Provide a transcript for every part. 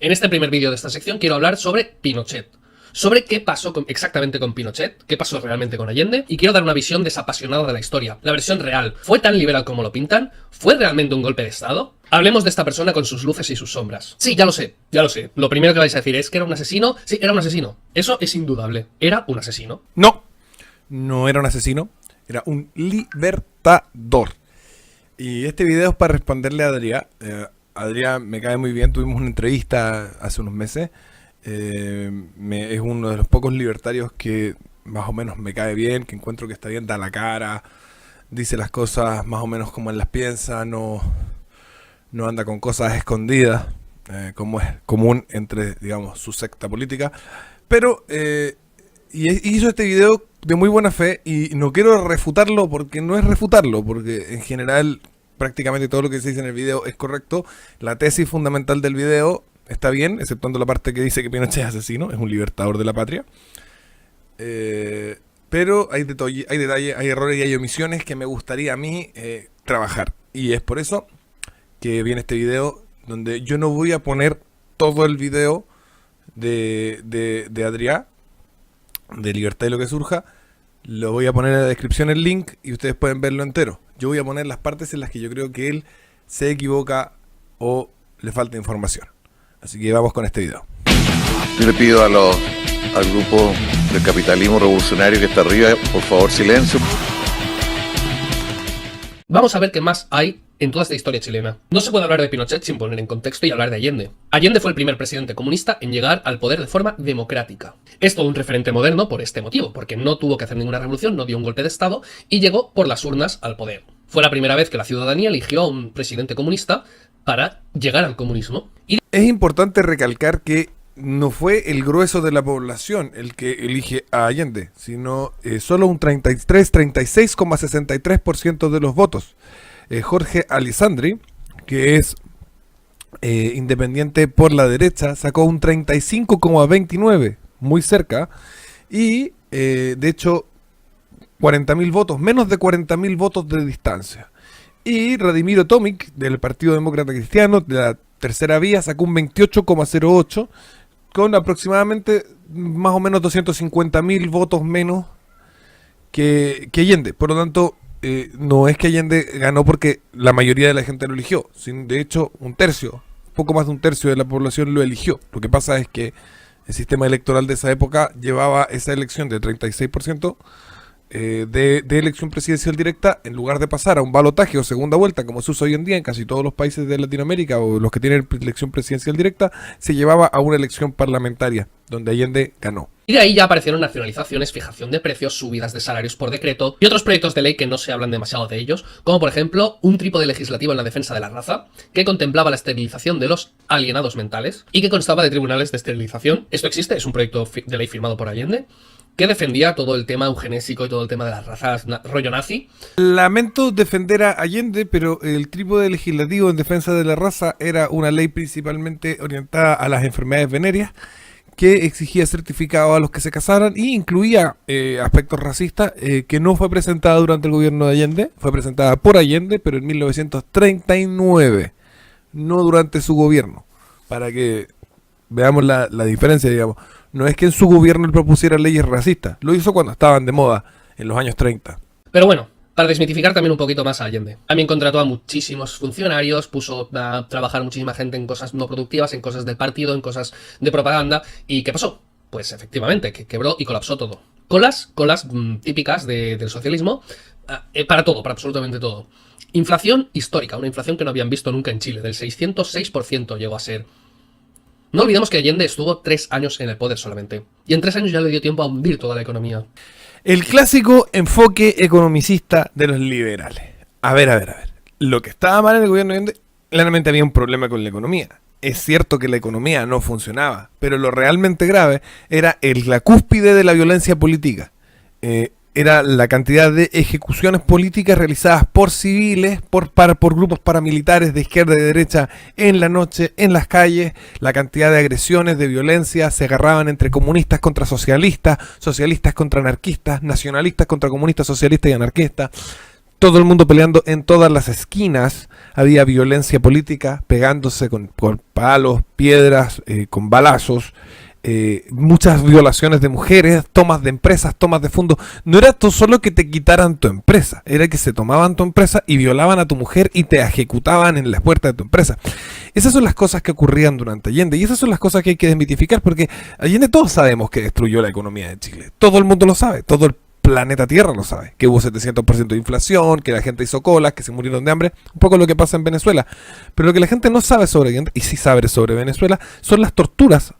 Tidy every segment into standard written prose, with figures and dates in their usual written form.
En este primer vídeo de esta sección quiero hablar sobre Pinochet. Sobre qué pasó exactamente con Pinochet, qué pasó realmente con Allende, y quiero dar una visión desapasionada de la historia, la versión real. ¿Fue tan liberal como lo pintan? ¿Fue realmente un golpe de estado? Hablemos de esta persona con sus luces y sus sombras. Sí, ya lo sé. Lo primero que vais a decir es que era un asesino. Sí, era un asesino. Eso es indudable. Era un asesino. No era un asesino, era un libertador. Y este video es para responderle a Adrián. Adrián me cae muy bien, tuvimos una entrevista hace unos meses. Es uno de los pocos libertarios que más o menos me cae bien, que encuentro que está bien, da la cara, dice las cosas más o menos como él las piensa, no anda con cosas escondidas, como es común entre, digamos, su secta política. Pero hizo este video de muy buena fe y no quiero refutarlo porque no es refutarlo, porque en general prácticamente todo lo que se dice en el video es correcto. La tesis fundamental del video está bien, exceptuando la parte que dice que Pinochet es asesino, es un libertador de la patria. Pero hay detalles, hay errores y hay omisiones que me gustaría a mí trabajar. Y es por eso que viene este video, donde yo no voy a poner todo el video de Adrián, de Libertad y lo que surja. Lo voy a poner en la descripción el link y ustedes pueden verlo entero. Yo voy a poner las partes en las que yo creo que él se equivoca o le falta información. Así que vamos con este video. Yo le pido al grupo del capitalismo revolucionario que está arriba, por favor, silencio. Vamos a ver qué más hay en toda esta historia chilena. No se puede hablar de Pinochet sin poner en contexto y hablar de Allende. Allende fue el primer presidente comunista en llegar al poder de forma democrática. Es todo un referente moderno por este motivo, porque no tuvo que hacer ninguna revolución, no dio un golpe de estado y llegó por las urnas al poder. Fue la primera vez que la ciudadanía eligió a un presidente comunista para llegar al comunismo. Es importante recalcar que no fue el grueso de la población el que elige a Allende, sino solo un 36,63% de los votos. Jorge Alessandri, que es independiente por la derecha, sacó un 35,29%, muy cerca, y de hecho 40.000 votos, menos de 40.000 votos de distancia. Y Radimiro Tomic, del Partido Demócrata Cristiano, de la tercera vía, sacó un 28,08%, con aproximadamente más o menos 250.000 votos menos que Allende. Por lo tanto, no es que Allende ganó porque la mayoría de la gente lo eligió. De hecho, poco más de un tercio de la población lo eligió. Lo que pasa es que el sistema electoral de esa época llevaba esa elección de 36%, de elección presidencial directa, en lugar de pasar a un balotaje o segunda vuelta, como se usa hoy en día en casi todos los países de Latinoamérica o los que tienen elección presidencial directa, se llevaba a una elección parlamentaria, donde Allende ganó. Y de ahí ya aparecieron nacionalizaciones, fijación de precios, subidas de salarios por decreto y otros proyectos de ley que no se hablan demasiado de ellos, como por ejemplo un trípode legislativo en la defensa de la raza, que contemplaba la esterilización de los alienados mentales y que constaba de tribunales de esterilización. Esto existe, es un proyecto de ley firmado por Allende, que defendía todo el tema eugenésico y todo el tema de las razas, rollo nazi. Lamento defender a Allende, pero el trípode legislativo en defensa de la raza era una ley principalmente orientada a las enfermedades venéreas, que exigía certificado a los que se casaran y incluía aspectos racistas, que no fue presentada durante el gobierno de Allende, fue presentada por Allende, pero en 1939, no durante su gobierno, para que veamos la diferencia, digamos. No es que en su gobierno él propusiera leyes racistas, lo hizo cuando estaban de moda, en los años 30. Pero bueno, para desmitificar también un poquito más a Allende. También contrató a muchísimos funcionarios, puso a trabajar muchísima gente en cosas no productivas, en cosas del partido, en cosas de propaganda. ¿Y qué pasó? Pues efectivamente, que quebró y colapsó todo. Colas típicas del socialismo, para todo, para absolutamente todo. Inflación histórica, una inflación que no habían visto nunca en Chile, del 606% llegó a ser. No olvidemos que Allende estuvo 3 años en el poder solamente, y en 3 años ya le dio tiempo a hundir toda la economía. El clásico enfoque economicista de los liberales. A ver. Lo que estaba mal en el gobierno de Allende, claramente había un problema con la economía. Es cierto que la economía no funcionaba, pero lo realmente grave era la cúspide de la violencia política. Era la cantidad de ejecuciones políticas realizadas por civiles, por grupos paramilitares de izquierda y de derecha en la noche, en las calles, la cantidad de agresiones, de violencia, se agarraban entre comunistas contra socialistas, socialistas contra anarquistas, nacionalistas contra comunistas, socialistas y anarquistas. todo el mundo peleando en todas las esquinas, había violencia política, pegándose con palos, piedras, con balazos, muchas violaciones de mujeres, tomas de empresas, tomas de fondos. No era todo solo que te quitaran tu empresa, era que se tomaban tu empresa y violaban a tu mujer y te ejecutaban en las puertas de tu empresa. Esas son las cosas que ocurrían durante Allende, y esas son las cosas que hay que desmitificar, porque Allende todos sabemos que destruyó la economía de Chile. Todo el mundo lo sabe, todo el planeta Tierra lo sabe, que hubo 700% de inflación, que la gente hizo colas, que se murieron de hambre, un poco lo que pasa en Venezuela. Pero lo que la gente no sabe sobre Allende, y sí sabe sobre Venezuela, son las torturas,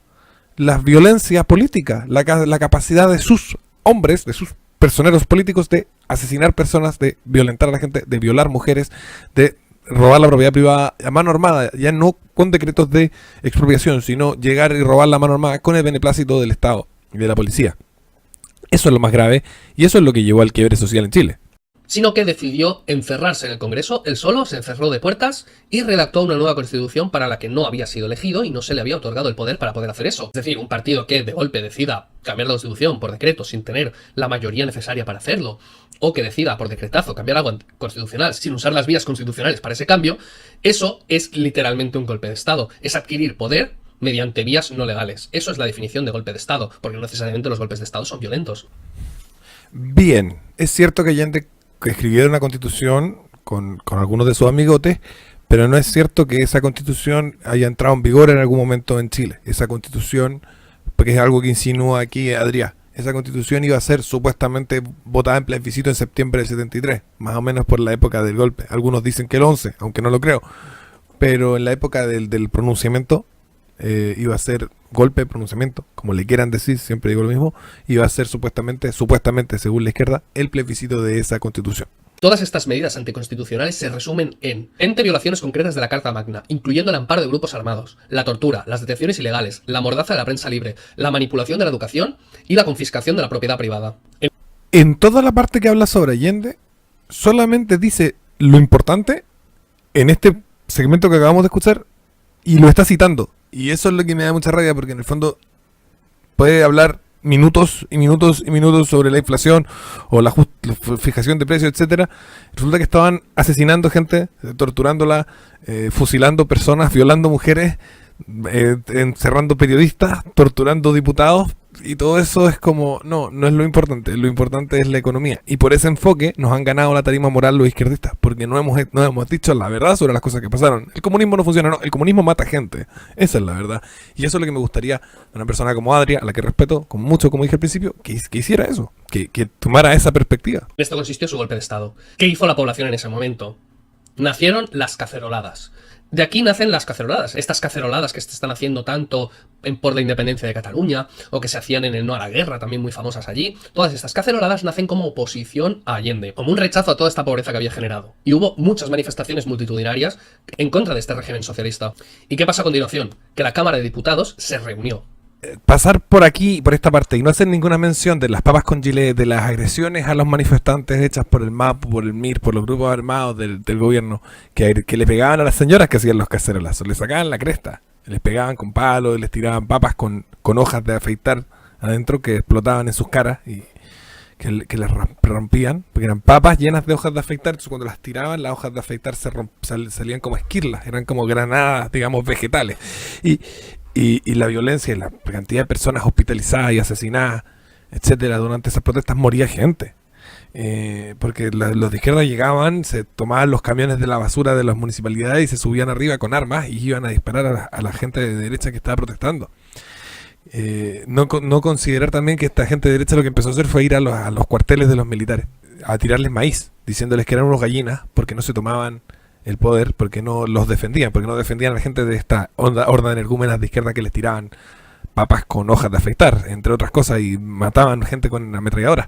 la violencia política, la capacidad de sus hombres, de sus personeros políticos de asesinar personas, de violentar a la gente, de violar mujeres, de robar la propiedad privada a mano armada, ya no con decretos de expropiación, sino llegar y robar la mano armada con el beneplácito del Estado y de la policía. Eso es lo más grave, y eso es lo que llevó al quiebre social en Chile. Sino que decidió encerrarse en el Congreso, él solo se encerró de puertas y redactó una nueva constitución para la que no había sido elegido y no se le había otorgado el poder para poder hacer eso. Es decir, un partido que de golpe decida cambiar la constitución por decreto sin tener la mayoría necesaria para hacerlo, o que decida por decretazo cambiar algo constitucional sin usar las vías constitucionales para ese cambio, eso es literalmente un golpe de Estado. Es adquirir poder mediante vías no legales. Eso es la definición de golpe de Estado, porque no necesariamente los golpes de Estado son violentos. Bien, es cierto que Allende escribiera una constitución con algunos de sus amigotes, pero no es cierto que esa constitución haya entrado en vigor en algún momento en Chile. Esa constitución, porque es algo que insinúa aquí Adrián, esa constitución iba a ser supuestamente votada en plebiscito en septiembre del 73, más o menos por la época del golpe. Algunos dicen que el 11, aunque no lo creo, pero en la época del pronunciamiento iba a ser golpe, pronunciamiento, como le quieran decir, siempre digo lo mismo, iba a ser supuestamente, según la izquierda, el plebiscito de esa constitución. Todas estas medidas anticonstitucionales se resumen en 20 violaciones concretas de la Carta Magna, incluyendo el amparo de grupos armados, la tortura, las detenciones ilegales, la mordaza de la prensa libre, la manipulación de la educación y la confiscación de la propiedad privada. En toda la parte que habla sobre Allende, solamente dice lo importante en este segmento que acabamos de escuchar y lo está citando. Y eso es lo que me da mucha rabia, porque en el fondo puede hablar minutos y minutos y minutos sobre la inflación o la fijación de precios, etcétera. Resulta que estaban asesinando gente, torturándola, fusilando personas, violando mujeres, encerrando periodistas, torturando diputados, y todo eso es como, no es lo importante es la economía. Y por ese enfoque nos han ganado la tarima moral los izquierdistas, porque no hemos dicho la verdad sobre las cosas que pasaron. El comunismo no funciona, no, el comunismo mata gente, esa es la verdad. Y eso es lo que me gustaría de una persona como Adria, a la que respeto con mucho, como dije al principio, que hiciera eso, que tomara esa perspectiva. En esto consistió su golpe de Estado. ¿Qué hizo la población en ese momento? Nacieron las caceroladas. De aquí nacen las caceroladas. Estas caceroladas que se están haciendo tanto por la independencia de Cataluña, o que se hacían en el No a la Guerra, también muy famosas allí. Todas estas caceroladas nacen como oposición a Allende, como un rechazo a toda esta pobreza que había generado. Y hubo muchas manifestaciones multitudinarias en contra de este régimen socialista. ¿Y qué pasa a continuación? Que la Cámara de Diputados se reunió. Pasar por aquí, por esta parte, y no hacer ninguna mención de las papas con gilet, de las agresiones a los manifestantes hechas por el MAPU, por el MIR, por los grupos armados del gobierno, que le pegaban a las señoras que hacían los cacerolazos, les sacaban la cresta, les pegaban con palos, les tiraban papas con hojas de afeitar adentro que explotaban en sus caras y que les rompían, porque eran papas llenas de hojas de afeitar. Entonces cuando las tiraban, las hojas de afeitar salían como esquirlas, eran como granadas, digamos, vegetales. Y la violencia y la cantidad de personas hospitalizadas y asesinadas, etcétera, durante esas protestas moría gente. Porque los de izquierda llegaban, se tomaban los camiones de la basura de las municipalidades y se subían arriba con armas y iban a disparar a la gente de derecha que estaba protestando. No considerar también que esta gente de derecha lo que empezó a hacer fue ir a los cuarteles de los militares, a tirarles maíz, diciéndoles que eran unos gallinas porque no se tomaban el poder, porque no los defendían, porque no defendían a la gente de esta horda de energúmenas de izquierda que les tiraban papas con hojas de afeitar, entre otras cosas, y mataban gente con ametralladoras.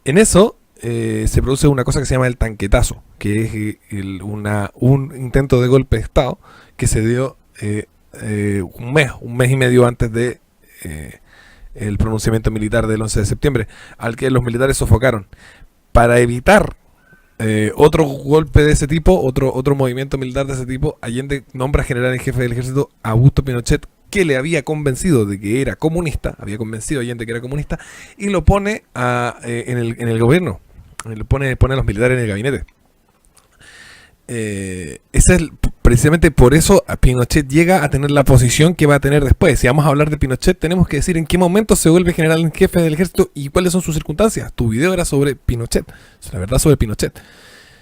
En eso se produce una cosa que se llama el tanquetazo, que es un intento de golpe de Estado que se dio un mes y medio antes de el pronunciamiento militar del 11 de septiembre, al que los militares sofocaron. Para evitar otro golpe de ese tipo, otro movimiento militar de ese tipo, Allende nombra general en jefe del ejército a Augusto Pinochet, que le había convencido de que era comunista, había convencido a Allende que era comunista, y lo pone en el gobierno, pone a los militares en el gabinete. precisamente por eso Pinochet llega a tener la posición que va a tener después. Si vamos a hablar de Pinochet, tenemos que decir en qué momento se vuelve general en jefe del ejército y cuáles son sus circunstancias. Tu video era sobre Pinochet, la verdad sobre Pinochet.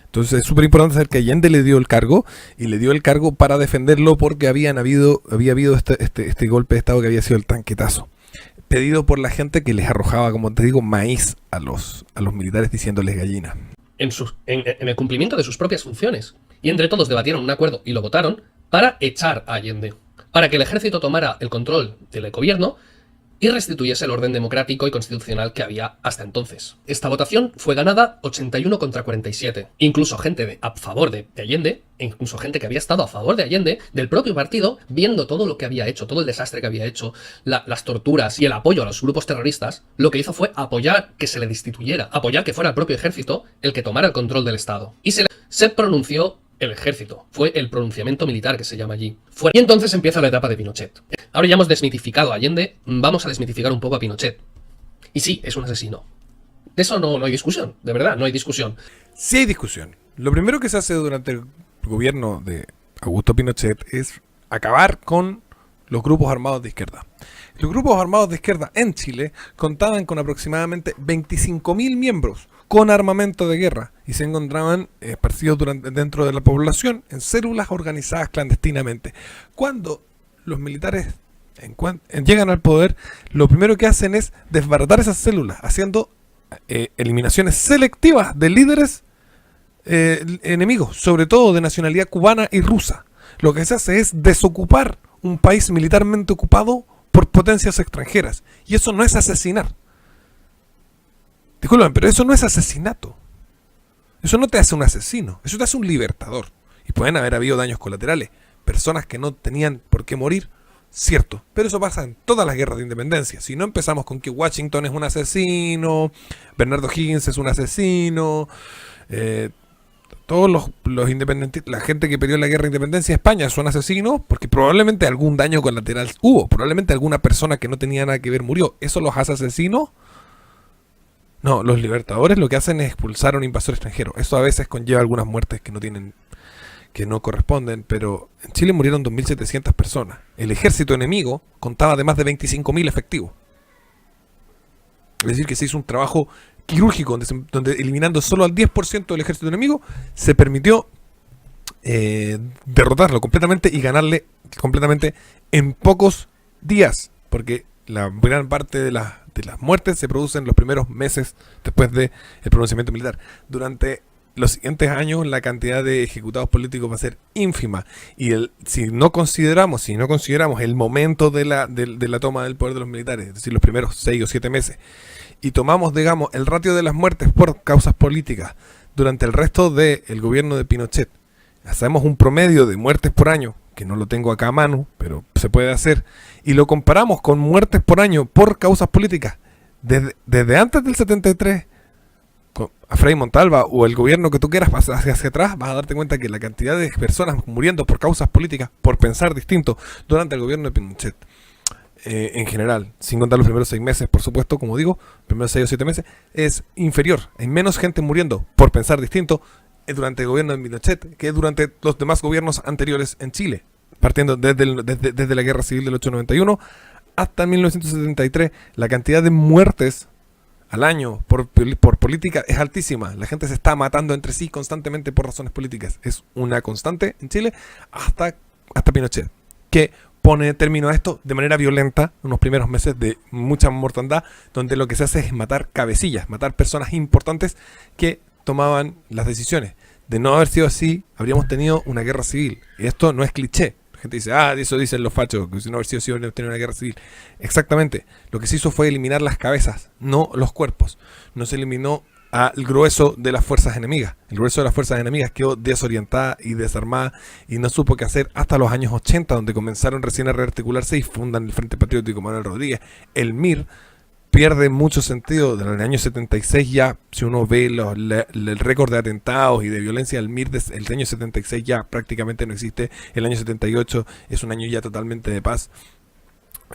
Entonces es súper importante saber que Allende le dio el cargo, y le dio el cargo para defenderlo porque había habido este golpe de estado que había sido el tanquetazo, pedido por la gente que les arrojaba, como te digo, maíz a los militares diciéndoles gallina. En el cumplimiento de sus propias funciones. Y entre todos debatieron un acuerdo y lo votaron para echar a Allende, para que el ejército tomara el control del gobierno y restituyese el orden democrático y constitucional que había hasta entonces. Esta votación fue ganada 81 contra 47. Incluso gente a favor de Allende, incluso gente que había estado a favor de Allende, del propio partido, viendo todo lo que había hecho, todo el desastre que había hecho, las torturas y el apoyo a los grupos terroristas, lo que hizo fue apoyar que se le destituyera, apoyar que fuera el propio ejército el que tomara el control del Estado. Y se pronunció el ejército. Fue el pronunciamiento militar que se llama allí. Y entonces empieza la etapa de Pinochet. Ahora ya hemos desmitificado a Allende, vamos a desmitificar un poco a Pinochet. Y sí, es un asesino. De eso no hay discusión, de verdad, no hay discusión. Sí hay discusión. Lo primero que se hace durante el gobierno de Augusto Pinochet es acabar con los grupos armados de izquierda. Los grupos armados de izquierda en Chile contaban con aproximadamente 25.000 miembros con armamento de guerra y se encontraban esparcidos dentro de la población en células organizadas clandestinamente. Cuando los militares llegan al poder, lo primero que hacen es desbaratar esas células, haciendo eliminaciones selectivas de líderes enemigos, sobre todo de nacionalidad cubana y rusa. Lo que se hace es desocupar un país militarmente ocupado por potencias extranjeras. Y eso no es asesinar. Disculpen, pero eso no es asesinato. Eso no te hace un asesino, eso te hace un libertador. Y pueden haber habido daños colaterales, personas que no tenían por qué morir, cierto. Pero eso pasa en todas las guerras de independencia. Si no empezamos con que Washington es un asesino, Bernardo Higgins es un asesino, todos los independentistas, la gente que peleó en la guerra de independencia de España son asesinos porque probablemente algún daño colateral hubo, probablemente alguna persona que no tenía nada que ver murió. ¿Eso los hace asesinos? No, los libertadores lo que hacen es expulsar a un invasor extranjero. Eso a veces conlleva algunas muertes que no corresponden, pero en Chile murieron 2.700 personas. El ejército enemigo contaba de más de 25.000 efectivos. Es decir, que se hizo un trabajo quirúrgico donde eliminando solo al 10% del ejército enemigo se permitió derrotarlo completamente y ganarle completamente en pocos días, porque la gran parte de las muertes se producen los primeros meses después del pronunciamiento militar. Durante los siguientes años la cantidad de ejecutados políticos va a ser ínfima, y si no consideramos el momento de la toma del poder de los militares, es decir, los primeros 6 o 7 meses, y tomamos, digamos, el ratio de las muertes por causas políticas durante el resto del gobierno de Pinochet, hacemos un promedio de muertes por año, que no lo tengo acá a mano, pero se puede hacer, y lo comparamos con muertes por año por causas políticas desde antes del 73, a Frei Montalva o el gobierno que tú quieras hacia atrás, vas a darte cuenta que la cantidad de personas muriendo por causas políticas, por pensar distinto, durante el gobierno de Pinochet, en general, sin contar los primeros 6 meses, por supuesto, como digo, primeros 6 o 7 meses, es inferior. Hay menos gente muriendo por pensar distinto durante el gobierno de Pinochet que durante los demás gobiernos anteriores en Chile, partiendo desde la guerra civil del 891 hasta 1973. La cantidad de muertes al año por política es altísima. La gente se está matando entre sí constantemente por razones políticas. Es una constante en Chile hasta Pinochet, que pone término a esto de manera violenta, unos primeros meses de mucha mortandad, donde lo que se hace es matar cabecillas, matar personas importantes que tomaban las decisiones. De no haber sido así, habríamos tenido una guerra civil. Y esto no es cliché. La gente dice, eso dicen los fachos, que si no haber sido así, habríamos tenido una guerra civil. Exactamente. Lo que se hizo fue eliminar las cabezas, no los cuerpos. No se eliminó al grueso de las fuerzas enemigas. El grueso de las fuerzas enemigas quedó desorientada y desarmada y no supo qué hacer hasta los años 80, donde comenzaron recién a rearticularse y fundan el Frente Patriótico Manuel Rodríguez. El MIR pierde mucho sentido desde el año 76 ya. Si uno ve el récord de atentados y de violencia, el MIR desde el año 76 ya prácticamente no existe. El año 78 es un año ya totalmente de paz,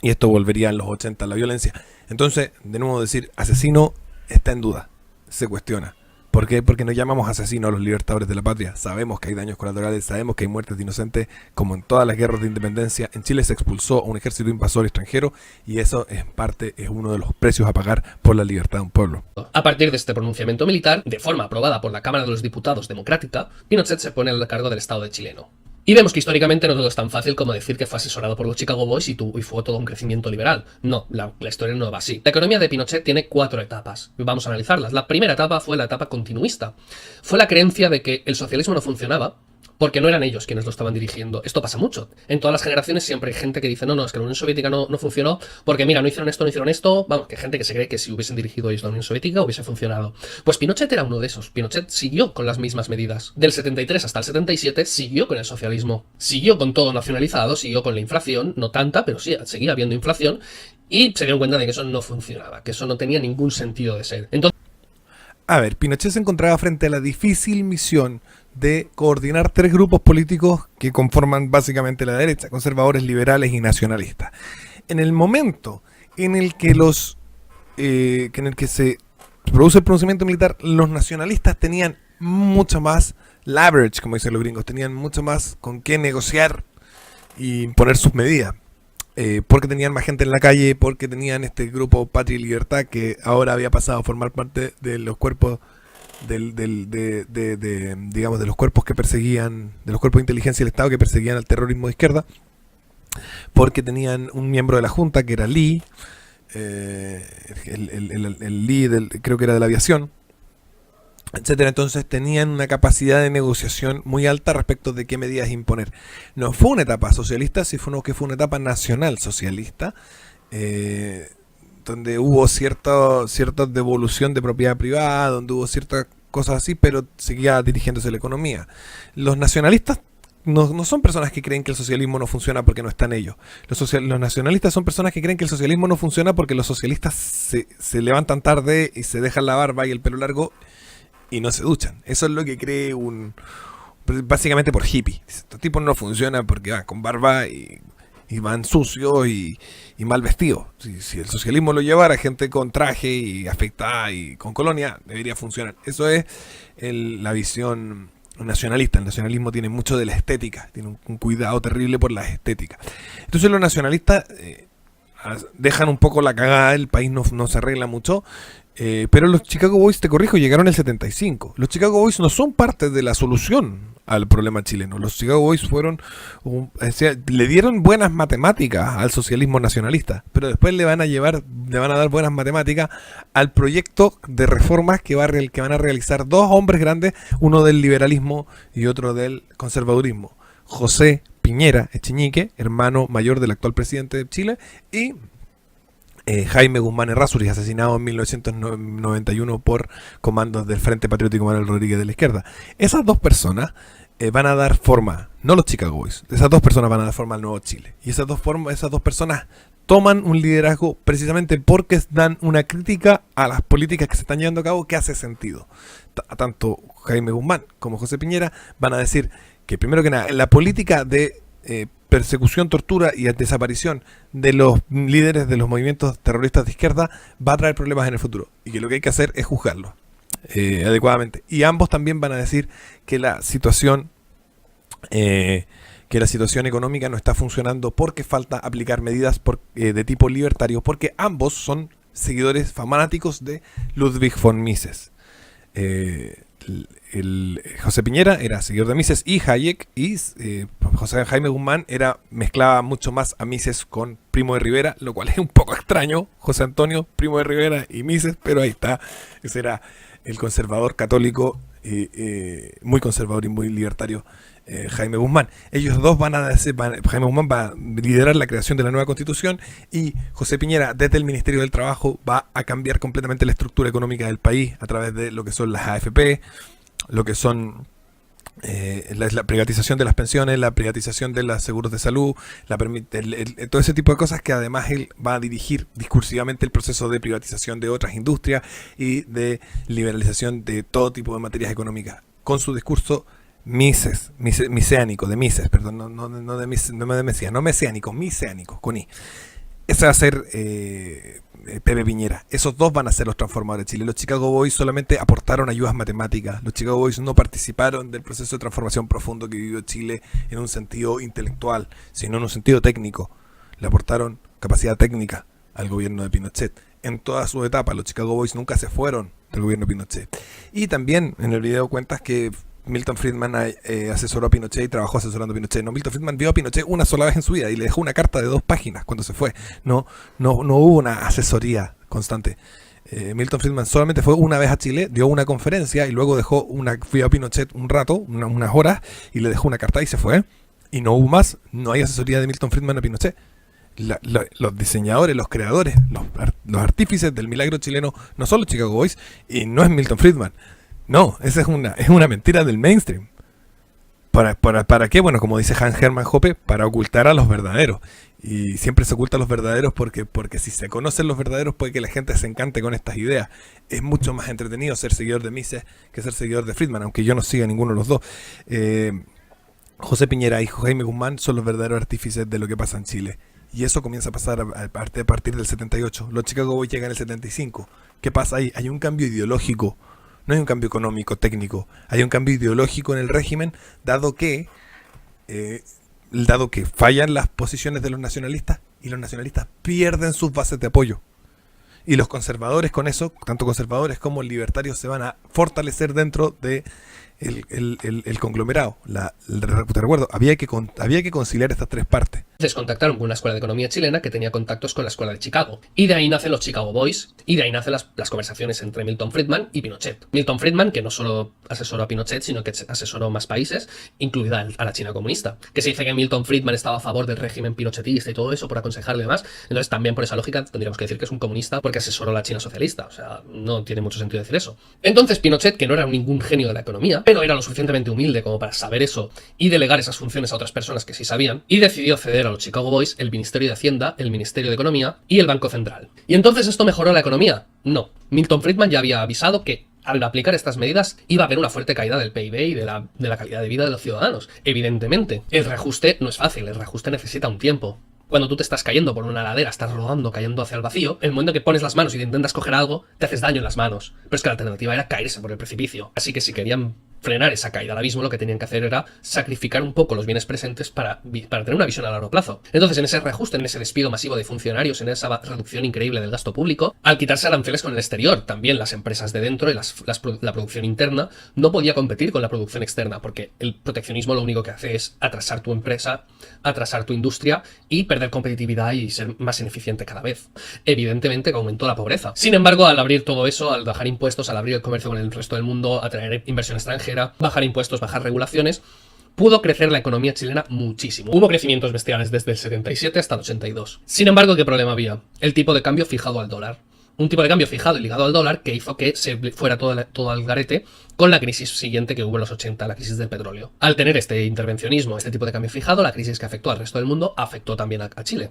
y esto volvería en los 80 la violencia. Entonces, de nuevo decir, asesino está en duda, se cuestiona. ¿Por qué? Porque no llamamos asesinos a los libertadores de la patria. Sabemos que hay daños colaterales, sabemos que hay muertes de inocentes, como en todas las guerras de independencia. En Chile se expulsó a un ejército invasor extranjero y eso en parte es uno de los precios a pagar por la libertad de un pueblo. A partir de este pronunciamiento militar, de forma aprobada por la Cámara de los Diputados democrática, Pinochet se pone al cargo del Estado de chileno. Y vemos que históricamente no todo es tan fácil como decir que fue asesorado por los Chicago Boys y fue todo un crecimiento liberal. No, la historia no va así. La economía de Pinochet tiene 4 etapas. Vamos a analizarlas. La primera etapa fue la etapa continuista. Fue la creencia de que el socialismo no funcionaba porque no eran ellos quienes lo estaban dirigiendo. Esto pasa mucho. En todas las generaciones siempre hay gente que dice, no, es que la Unión Soviética no funcionó porque, mira, no hicieron esto. Vamos, que hay gente que se cree que si hubiesen dirigido ellos la Unión Soviética hubiese funcionado. Pues Pinochet era uno de esos. Pinochet siguió con las mismas medidas. Del 73 hasta el 77 siguió con el socialismo. Siguió con todo nacionalizado, siguió con la inflación, no tanta, pero sí, seguía habiendo inflación, y se dieron cuenta de que eso no funcionaba, que eso no tenía ningún sentido de ser. Entonces, a ver, Pinochet se encontraba frente a la difícil misión de coordinar 3 grupos políticos que conforman básicamente la derecha: conservadores, liberales y nacionalistas. En el momento en el que se produce el pronunciamiento militar, los nacionalistas tenían mucho más leverage, como dicen los gringos, tenían mucho más con qué negociar y imponer sus medidas. Porque tenían más gente en la calle, porque tenían este grupo Patria y Libertad que ahora había pasado a formar parte de los cuerpos digamos, de los cuerpos que perseguían, de los cuerpos de inteligencia del Estado que perseguían al terrorismo de izquierda, porque tenían un miembro de la Junta que era Lee, el Lee creo que era de la aviación, etcétera. Entonces tenían una capacidad de negociación muy alta respecto de qué medidas imponer. No fue una etapa socialista, sino que fue una etapa nacional socialista, donde hubo cierta devolución de propiedad privada, donde hubo ciertas cosas así, pero seguía dirigiéndose la economía. Los nacionalistas no son personas que creen que el socialismo no funciona porque no están ellos. Los nacionalistas son personas que creen que el socialismo no funciona porque los socialistas se levantan tarde y se dejan la barba y el pelo largo y no se duchan. Eso es lo que cree básicamente por hippie. Estos tipos no funcionan porque van con barba y van sucios y mal vestidos. Si el socialismo lo llevara gente con traje y afeitada y con colonia, debería funcionar. Eso es la visión nacionalista. El nacionalismo tiene mucho de la estética, tiene un cuidado terrible por la estética. Entonces los nacionalistas dejan un poco la cagada, el país no se arregla mucho. Pero los Chicago Boys, te corrijo, llegaron en el 75. Los Chicago Boys no son parte de la solución al problema chileno. Los Chicago Boys le dieron buenas matemáticas al socialismo nacionalista, pero después le van a dar buenas matemáticas al proyecto de reformas que van a realizar 2 hombres grandes, uno del liberalismo y otro del conservadurismo: José Piñera Echeñique, hermano mayor del actual presidente de Chile, y Jaime Guzmán Errázuriz, asesinado en 1991 por comandos del Frente Patriótico Manuel Rodríguez de la izquierda. Esas 2 personas van a dar forma, no los Chicago Boys, esas 2 personas van a dar forma al nuevo Chile. Y esas dos personas toman un liderazgo precisamente porque dan una crítica a las políticas que se están llevando a cabo que hace sentido. Tanto Jaime Guzmán como José Piñera van a decir que, primero que nada, la política de persecución, tortura y desaparición de los líderes de los movimientos terroristas de izquierda va a traer problemas en el futuro y que lo que hay que hacer es juzgarlos adecuadamente. Y ambos también van a decir que la situación económica no está funcionando porque falta aplicar medidas de tipo libertario, porque ambos son seguidores fanáticos de Ludwig von Mises. José Piñera era seguidor de Mises y Hayek, y José Jaime Guzmán mezclaba mucho más a Mises con Primo de Rivera, lo cual es un poco extraño. José Antonio, Primo de Rivera y Mises, pero ahí está. Ese era el conservador católico, muy conservador y muy libertario, Jaime Guzmán. Ellos dos Jaime Guzmán va a liderar la creación de la nueva constitución y José Piñera, desde el Ministerio del Trabajo, va a cambiar completamente la estructura económica del país a través de lo que son las AFP, lo que son la privatización de las pensiones, la privatización de los seguros de salud, todo ese tipo de cosas, que además él va a dirigir discursivamente el proceso de privatización de otras industrias y de liberalización de todo tipo de materias económicas, con su discurso mesiánico, mesiánico, con I. Ese va a ser Pepe Piñera. Esos dos van a ser los transformadores de Chile. Los Chicago Boys solamente aportaron ayudas matemáticas. Los Chicago Boys no participaron del proceso de transformación profundo que vivió Chile en un sentido intelectual, sino en un sentido técnico. Le aportaron capacidad técnica al gobierno de Pinochet. En todas sus etapas, los Chicago Boys nunca se fueron del gobierno de Pinochet. Y también en el video cuentas que Milton Friedman asesoró a Pinochet y trabajó asesorando a Pinochet. No, Milton Friedman vio a Pinochet una sola vez en su vida y le dejó una carta de 2 páginas cuando se fue. No hubo una asesoría constante. Milton Friedman solamente fue una vez a Chile, dio una conferencia y luego vio a Pinochet un rato, unas horas, y le dejó una carta y se fue. Y no hubo más, no hay asesoría de Milton Friedman a Pinochet. Los diseñadores, los creadores, los artífices del milagro chileno no son los Chicago Boys y no es Milton Friedman. No, esa es una mentira del mainstream. ¿Para qué? Bueno, como dice Hans Hermann Hoppe, para ocultar a los verdaderos. Y siempre se ocultan los verdaderos porque si se conocen los verdaderos puede que la gente se encante con estas ideas. Es mucho más entretenido ser seguidor de Mises que ser seguidor de Friedman, aunque yo no siga ninguno de los dos. José Piñera y Jaime Guzmán son los verdaderos artífices de lo que pasa en Chile. Y eso comienza a pasar a partir del 78. Los Chicago Boys llegan en el 75. ¿Qué pasa ahí? Hay un cambio ideológico. No hay un cambio económico, técnico. Hay un cambio ideológico en el régimen, dado que fallan las posiciones de los nacionalistas y los nacionalistas pierden sus bases de apoyo. Y los conservadores con eso, tanto conservadores como libertarios, se van a fortalecer dentro de el conglomerado. Te recuerdo, había que conciliar estas 3 partes. Entonces contactaron con una escuela de economía chilena que tenía contactos con la escuela de Chicago. Y de ahí nacen los Chicago Boys, y de ahí nacen las conversaciones entre Milton Friedman y Pinochet. Milton Friedman, que no solo asesoró a Pinochet, sino que asesoró más países, incluida a la China comunista. Que se dice que Milton Friedman estaba a favor del régimen pinochetista y todo eso por aconsejarle y demás. Entonces también por esa lógica tendríamos que decir que es un comunista porque asesoró a la China socialista. O sea, no tiene mucho sentido decir eso. Entonces Pinochet, que no era ningún genio de la economía, pero era lo suficientemente humilde como para saber eso y delegar esas funciones a otras personas que sí sabían, y decidió ceder a los Chicago Boys el Ministerio de Hacienda, el Ministerio de Economía y el Banco Central. ¿Y entonces esto mejoró la economía? No. Milton Friedman ya había avisado que al aplicar estas medidas iba a haber una fuerte caída del PIB y de la calidad de vida de los ciudadanos. Evidentemente, el reajuste no es fácil, el reajuste necesita un tiempo. Cuando tú te estás cayendo por una ladera, estás rodando, cayendo hacia el vacío, el momento que pones las manos y te intentas coger algo, te haces daño en las manos. Pero es que la alternativa era caerse por el precipicio. Así que si querían frenar esa caída al abismo, lo que tenían que hacer era sacrificar un poco los bienes presentes para tener una visión a largo plazo. Entonces, en ese reajuste, en ese despido masivo de funcionarios, en esa reducción increíble del gasto público, al quitarse aranceles con el exterior, también las empresas de dentro y la producción interna no podía competir con la producción externa, porque el proteccionismo lo único que hace es atrasar tu empresa, atrasar tu industria y perder competitividad y ser más ineficiente cada vez. Evidentemente que aumentó la pobreza. Sin embargo, al abrir todo eso, al bajar impuestos, al abrir el comercio con el resto del mundo, atraer inversión extranjera, bajar impuestos, bajar regulaciones, pudo crecer la economía chilena muchísimo. Hubo crecimientos bestiales desde el 77 hasta el 82. Sin embargo, ¿qué problema había? El tipo de cambio fijado al dólar. Un tipo de cambio fijado y ligado al dólar que hizo que se fuera todo al garete con la crisis siguiente que hubo en los 80, la crisis del petróleo. Al tener este intervencionismo, este tipo de cambio fijado, la crisis que afectó al resto del mundo afectó también a Chile.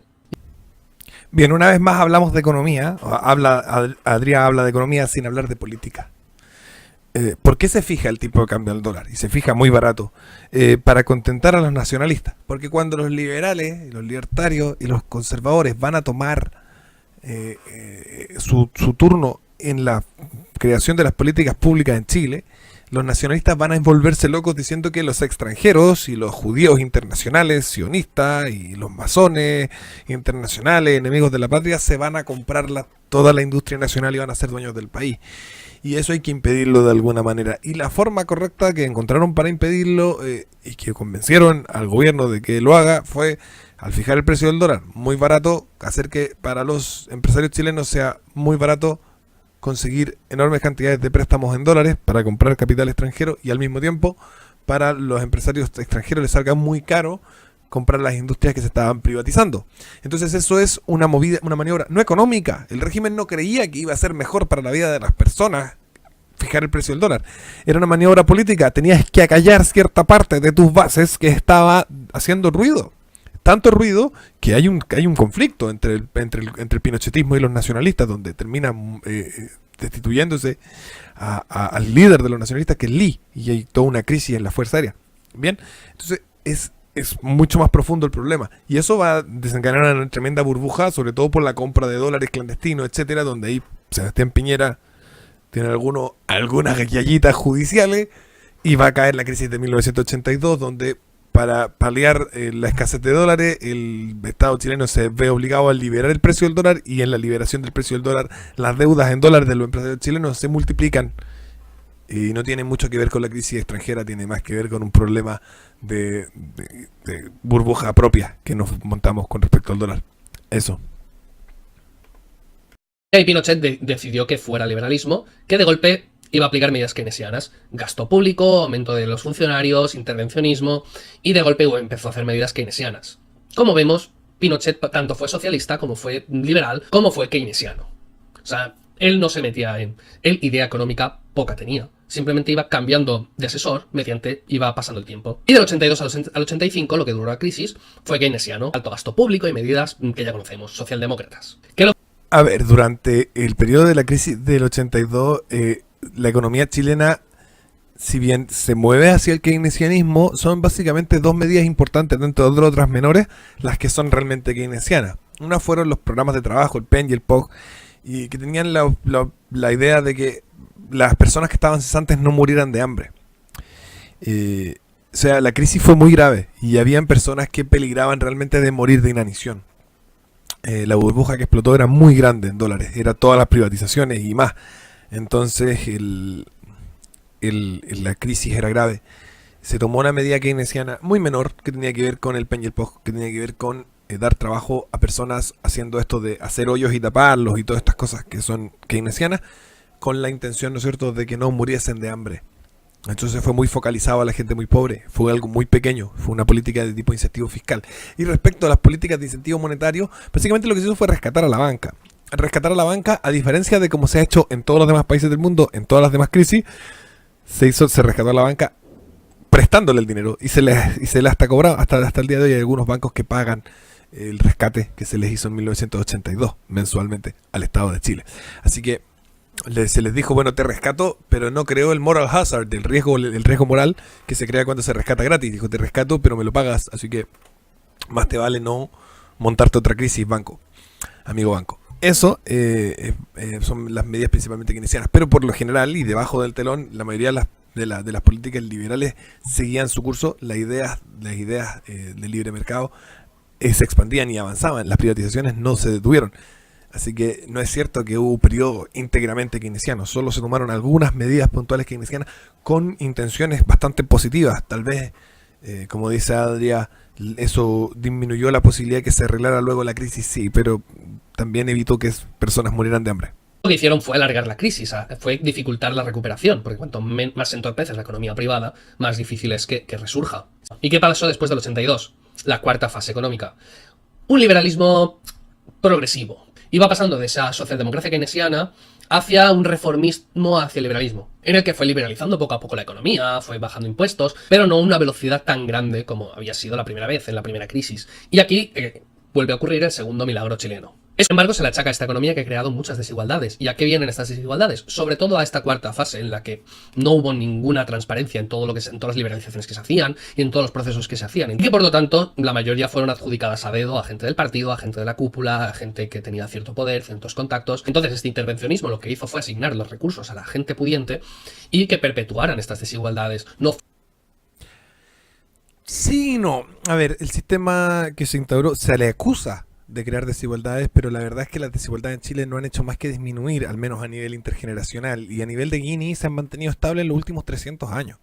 Bien, una vez más hablamos de economía. Adrián habla de economía sin hablar de política. ¿Por qué se fija el tipo de cambio del dólar? Y se fija muy barato. Para contentar a los nacionalistas. Porque cuando los liberales, los libertarios y los conservadores van a tomar su turno en la creación de las políticas públicas en Chile, los nacionalistas van a volverse locos diciendo que los extranjeros y los judíos internacionales, sionistas y los masones internacionales, enemigos de la patria, se van a comprar toda la industria nacional y van a ser dueños del país. Y eso hay que impedirlo de alguna manera. Y la forma correcta que encontraron para impedirlo y que convencieron al gobierno de que lo haga fue, al fijar el precio del dólar muy barato, hacer que para los empresarios chilenos sea muy barato conseguir enormes cantidades de préstamos en dólares para comprar capital extranjero, y al mismo tiempo para los empresarios extranjeros les salga muy caro comprar las industrias que se estaban privatizando. Entonces eso es una maniobra no económica. El régimen no creía que iba a ser mejor para la vida de las personas fijar el precio del dólar. Era una maniobra política. Tenías que acallar cierta parte de tus bases que estaba haciendo ruido. Tanto ruido que hay un conflicto entre el pinochetismo y los nacionalistas, donde terminan destituyéndose al líder de los nacionalistas, que es Lee, y hay toda una crisis en la Fuerza Aérea. Bien, entonces es mucho más profundo el problema. Y eso va a desencadenar una tremenda burbuja, sobre todo por la compra de dólares clandestinos, etcétera, donde ahí Sebastián Piñera tiene algunas guiallitas judiciales y va a caer la crisis de 1982, donde para paliar la escasez de dólares, el Estado chileno se ve obligado a liberar el precio del dólar, y en la liberación del precio del dólar, las deudas en dólares de los empresarios chilenos se multiplican. Y no tiene mucho que ver con la crisis extranjera, tiene más que ver con un problema de burbuja propia que nos montamos con respecto al dólar. Eso. Y Pinochet decidió que fuera liberalismo, que de golpe iba a aplicar medidas keynesianas, gasto público, aumento de los funcionarios, intervencionismo, y de golpe empezó a hacer medidas keynesianas. Como vemos, Pinochet tanto fue socialista, como fue liberal, como fue keynesiano. O sea, él no se metía en... Él idea económica poca tenía. Simplemente iba cambiando de asesor mediante iba pasando el tiempo. Y del 82 al 85, lo que duró la crisis, fue keynesiano, alto gasto público y medidas que ya conocemos, socialdemócratas. A ver, durante el periodo de la crisis del 82, la economía chilena, si bien se mueve hacia el keynesianismo, son básicamente dos medidas importantes dentro de otras menores, las que son realmente keynesianas. Una fueron los programas de trabajo, el PEN y el POG, y que tenían la idea de que las personas que estaban cesantes no murieran de hambre. O sea, la crisis fue muy grave y habían personas que peligraban realmente de morir de inanición. La burbuja que explotó era muy grande en dólares, era todas las privatizaciones y más. Entonces la crisis era grave. Se tomó una medida keynesiana muy menor que tenía que ver con el PEN y el POG, que tenía que ver con dar trabajo a personas haciendo esto de hacer hoyos y taparlos y todas estas cosas que son keynesianas, con la intención, ¿no es cierto?, de que no muriesen de hambre. Entonces fue muy focalizado a la gente muy pobre, fue algo muy pequeño, fue una política de tipo incentivo fiscal. Y respecto a las políticas de incentivo monetario, básicamente lo que se hizo fue rescatar a la banca. Rescatar a la banca, a diferencia de como se ha hecho en todos los demás países del mundo, en todas las demás crisis, se rescató a la banca prestándole el dinero y se le hasta cobrado, hasta el día de hoy hay algunos bancos que pagan el rescate que se les hizo en 1982 mensualmente al Estado de Chile. Así que se les dijo, bueno, te rescato, pero no creó el moral hazard, el riesgo moral que se crea cuando se rescata gratis. Dijo, te rescato, pero me lo pagas, así que más te vale no montarte otra crisis, amigo banco. Eso son las medidas principalmente keynesianas, pero por lo general y debajo del telón, la mayoría de las políticas liberales seguían su curso. Las ideas del libre mercado se expandían y avanzaban, las privatizaciones no se detuvieron. Así que no es cierto que hubo un periodo íntegramente keynesiano, solo se tomaron algunas medidas puntuales keynesianas con intenciones bastante positivas. Tal vez, como dice Adria, eso disminuyó la posibilidad de que se arreglara luego la crisis, sí, pero también evitó que personas murieran de hambre. Lo que hicieron fue alargar la crisis, fue dificultar la recuperación, porque cuanto más se entorpece la economía privada, más difícil es que resurja. ¿Y qué pasó después del 82? La cuarta fase económica. Un liberalismo progresivo. Iba pasando de esa socialdemocracia keynesiana hacia un reformismo hacia el liberalismo, en el que fue liberalizando poco a poco la economía, fue bajando impuestos, pero no a una velocidad tan grande como había sido la primera vez, en la primera crisis. Y aquí vuelve a ocurrir el segundo milagro chileno. Sin embargo, se le achaca a esta economía que ha creado muchas desigualdades. ¿Y a qué vienen estas desigualdades? Sobre todo a esta cuarta fase en la que no hubo ninguna transparencia en todas las liberalizaciones que se hacían y en todos los procesos que se hacían. Y que por lo tanto, la mayoría fueron adjudicadas a dedo a gente del partido, a gente de la cúpula, a gente que tenía cierto poder, ciertos contactos. Entonces, este intervencionismo lo que hizo fue asignar los recursos a la gente pudiente y que perpetuaran estas desigualdades. Sí, no. A ver, el sistema que se instauró se le acusa de crear desigualdades, pero la verdad es que las desigualdades en Chile no han hecho más que disminuir, al menos a nivel intergeneracional, y a nivel de Gini se han mantenido estables en los últimos 300 años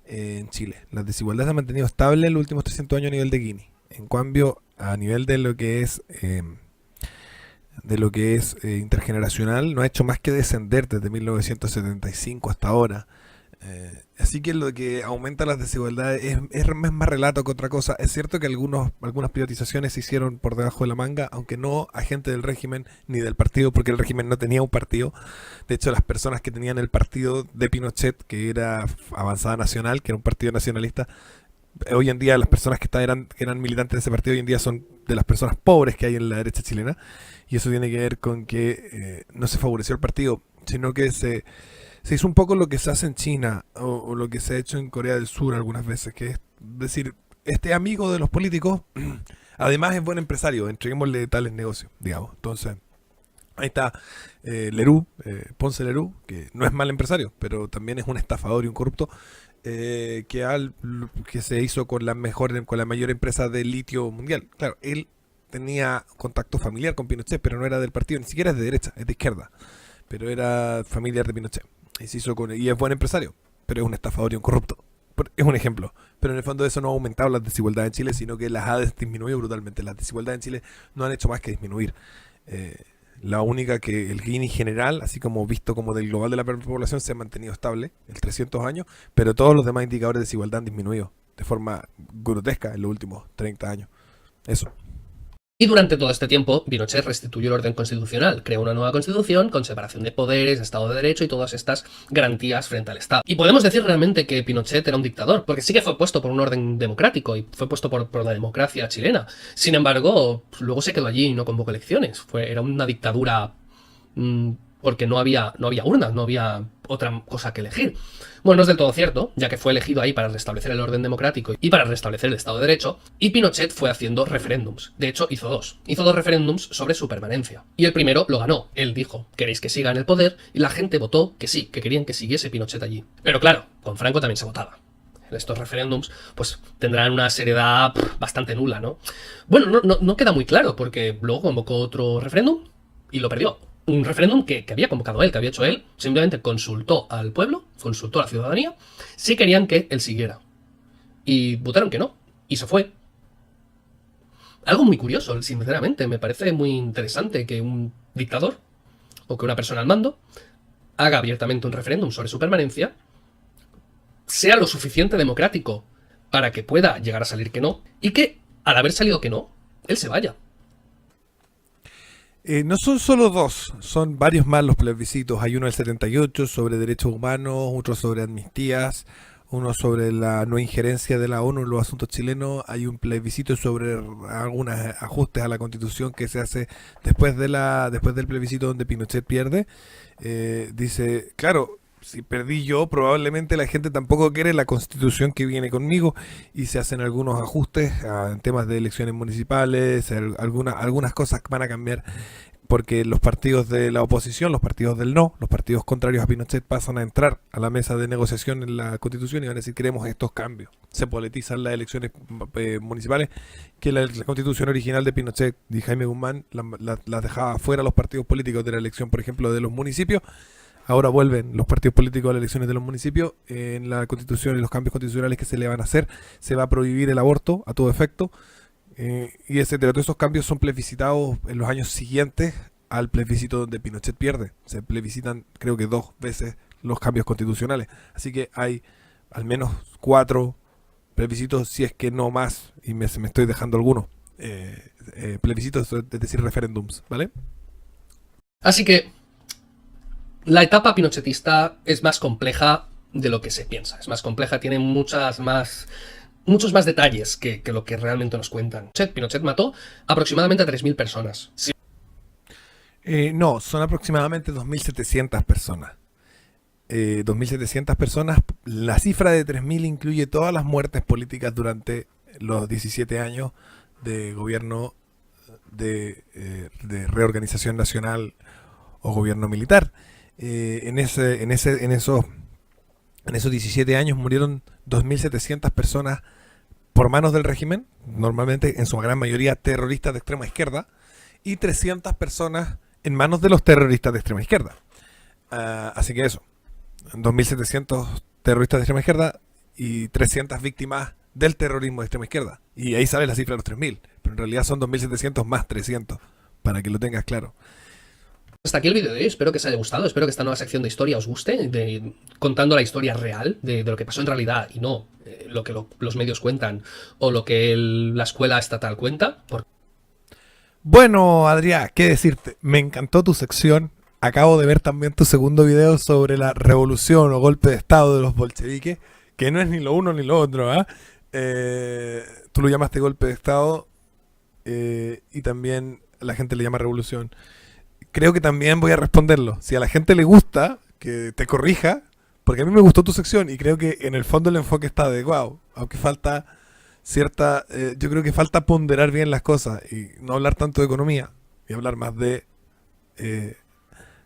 en Chile. Las desigualdades se han mantenido estables en los últimos 300 años a nivel de Gini. En cambio, a nivel de lo que es intergeneracional, no ha hecho más que descender desde 1975 hasta ahora. Así que lo que aumenta las desigualdades es más relato que otra cosa. Es cierto que algunas privatizaciones se hicieron por debajo de la manga, aunque no a gente del régimen ni del partido, porque el régimen no tenía un partido. De hecho, las personas que tenían el partido de Pinochet, que era Avanzada Nacional, que era un partido nacionalista, hoy en día las personas que eran militantes de ese partido hoy en día son de las personas pobres que hay en la derecha chilena, y eso tiene que ver con que no se favoreció el partido, sino que se hizo un poco lo que se hace en China o lo que se ha hecho en Corea del Sur algunas veces, que es decir, este amigo de los políticos, además es buen empresario, entreguémosle tales negocios, digamos. Entonces, ahí está Leroux, Ponce Leroux, que no es mal empresario, pero también es un estafador y un corrupto, que se hizo con la mayor empresa de litio mundial. Claro, él tenía contacto familiar con Pinochet, pero no era del partido, ni siquiera es de derecha, es de izquierda, pero era familiar de Pinochet. Y se hizo y es buen empresario, pero es un estafador y un corrupto. Es un ejemplo, pero en el fondo eso no ha aumentado las desigualdades en Chile, sino que las ha disminuido brutalmente. Las desigualdades en Chile no han hecho más que disminuir. La única que el Gini general, así como visto como del global de la población, se ha mantenido estable en 300 años, pero todos los demás indicadores de desigualdad han disminuido de forma grotesca en los últimos 30 años. Eso. Y durante todo este tiempo, Pinochet restituyó el orden constitucional, creó una nueva constitución con separación de poderes, Estado de Derecho y todas estas garantías frente al Estado. Y podemos decir realmente que Pinochet era un dictador, porque sí que fue puesto por un orden democrático y fue puesto por la democracia chilena. Sin embargo, luego se quedó allí y no convocó elecciones. Era una dictadura porque no había urnas, no había otra cosa que elegir. Bueno, no es del todo cierto, ya que fue elegido ahí para restablecer el orden democrático y para restablecer el Estado de Derecho, y Pinochet fue haciendo referéndums. De hecho, hizo dos referéndums sobre su permanencia. Y el primero lo ganó. Él dijo, ¿queréis que siga en el poder? Y la gente votó que sí, que querían que siguiese Pinochet allí. Pero claro, con Franco también se votaba. Estos referéndums pues tendrán una seriedad bastante nula, ¿no? Bueno, no queda muy claro, porque luego convocó otro referéndum y lo perdió. Un referéndum que había convocado él, que había hecho él, simplemente consultó al pueblo, consultó a la ciudadanía, si querían que él siguiera. Y votaron que no, y se fue. Algo muy curioso, sinceramente, me parece muy interesante que un dictador, o que una persona al mando, haga abiertamente un referéndum sobre su permanencia, sea lo suficiente democrático para que pueda llegar a salir que no, y que, al haber salido que no, él se vaya. No son solo dos, son varios más los plebiscitos. Hay uno del 78 sobre derechos humanos, otro sobre amnistías, uno sobre la no injerencia de la ONU en los asuntos chilenos. Hay un plebiscito sobre algunos ajustes a la Constitución que se hace después del plebiscito donde Pinochet pierde. Dice, claro, si perdí yo, probablemente la gente tampoco quiere la Constitución que viene conmigo, y se hacen algunos ajustes en temas de elecciones municipales. Algunas cosas van a cambiar porque los partidos de la oposición, los partidos del no, los partidos contrarios a Pinochet pasan a entrar a la mesa de negociación en la Constitución y van a decir, queremos estos cambios. Se politizan las elecciones municipales, que la Constitución original de Pinochet y Jaime Guzmán las dejaba fuera los partidos políticos de la elección, por ejemplo, de los municipios. Ahora vuelven los partidos políticos a las elecciones de los municipios. En la Constitución y los cambios constitucionales que se le van a hacer, se va a prohibir el aborto a todo efecto, y etcétera. Todos esos cambios son plebiscitados en los años siguientes al plebiscito donde Pinochet pierde. Se plebiscitan, creo que 2 veces los cambios constitucionales. Así que hay al menos 4 plebiscitos, si es que no más, y se me estoy dejando algunos. Plebiscitos, es decir, referéndums, ¿vale? Así que la etapa pinochetista es más compleja de lo que se piensa. Es más compleja, tiene muchos más detalles que lo que realmente nos cuentan. Pinochet mató aproximadamente a 3.000 personas. Sí. No, son aproximadamente 2.700 personas. 2.700 personas. La cifra de 3.000 incluye todas las muertes políticas durante los 17 años de gobierno de reorganización nacional o gobierno militar. En esos 17 años murieron 2.700 personas por manos del régimen, normalmente en su gran mayoría terroristas de extrema izquierda, y 300 personas en manos de los terroristas de extrema izquierda. Así que eso, 2.700 terroristas de extrema izquierda y 300 víctimas del terrorismo de extrema izquierda. Y ahí sale la cifra de los 3.000, pero en realidad son 2.700 más 300, para que lo tengas claro. Hasta aquí el vídeo de hoy, espero que os haya gustado, espero que esta nueva sección de historia os guste, contando la historia real de lo que pasó en realidad y no lo que los medios cuentan o lo que la escuela estatal cuenta. Bueno, Adrián, ¿qué decirte? Me encantó tu sección. Acabo de ver también tu segundo video sobre la revolución o golpe de estado de los bolcheviques, que no es ni lo uno ni lo otro, ¿eh? Tú lo llamaste golpe de estado, y también la gente le llama revolución. Creo que también voy a responderlo. Si a la gente le gusta, que te corrija, porque a mí me gustó tu sección y creo que en el fondo el enfoque está adecuado, aunque falta yo creo que falta ponderar bien las cosas y no hablar tanto de economía y hablar más de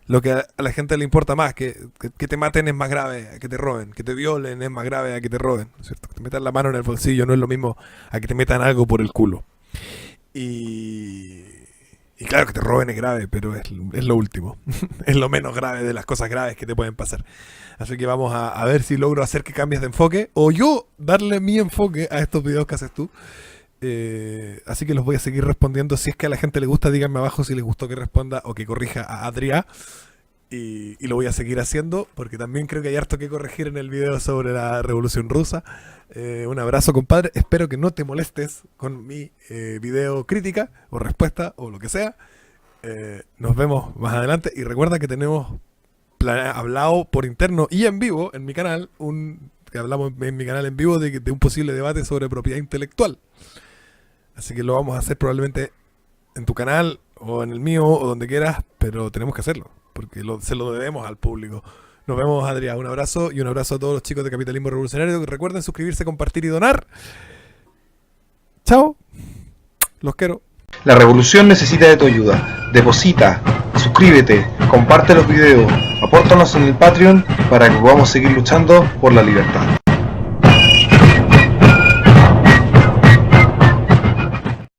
lo que a la gente le importa más, que te maten es más grave a que te roben, que te violen es más grave a que te roben, ¿no es cierto? Que te metan la mano en el bolsillo no es lo mismo a que te metan algo por el culo. Y claro que te roben es grave, pero es lo último. Es lo menos grave de las cosas graves que te pueden pasar. Así que vamos a ver si logro hacer que cambies de enfoque o yo darle mi enfoque a estos videos que haces tú. Así que los voy a seguir respondiendo. Si es que a la gente le gusta, díganme abajo si les gustó que responda o que corrija a Adrià. Y lo voy a seguir haciendo porque también creo que hay harto que corregir en el video sobre la Revolución Rusa. Un abrazo, compadre. Espero que no te molestes con mi video crítica o respuesta o lo que sea. Nos vemos más adelante. Y recuerda que tenemos hablado por interno y en vivo en mi canal, que hablamos en mi canal en vivo de un posible debate sobre propiedad intelectual. Así que lo vamos a hacer probablemente en tu canal o en el mío o donde quieras, pero tenemos que hacerlo porque se lo debemos al público. Nos vemos, Adrià. Un abrazo y un abrazo a todos los chicos de Capitalismo Revolucionario. Recuerden suscribirse, compartir y donar. Chao. Los quiero. La revolución necesita de tu ayuda. Deposita, suscríbete, comparte los videos, apórtanos en el Patreon para que podamos seguir luchando por la libertad.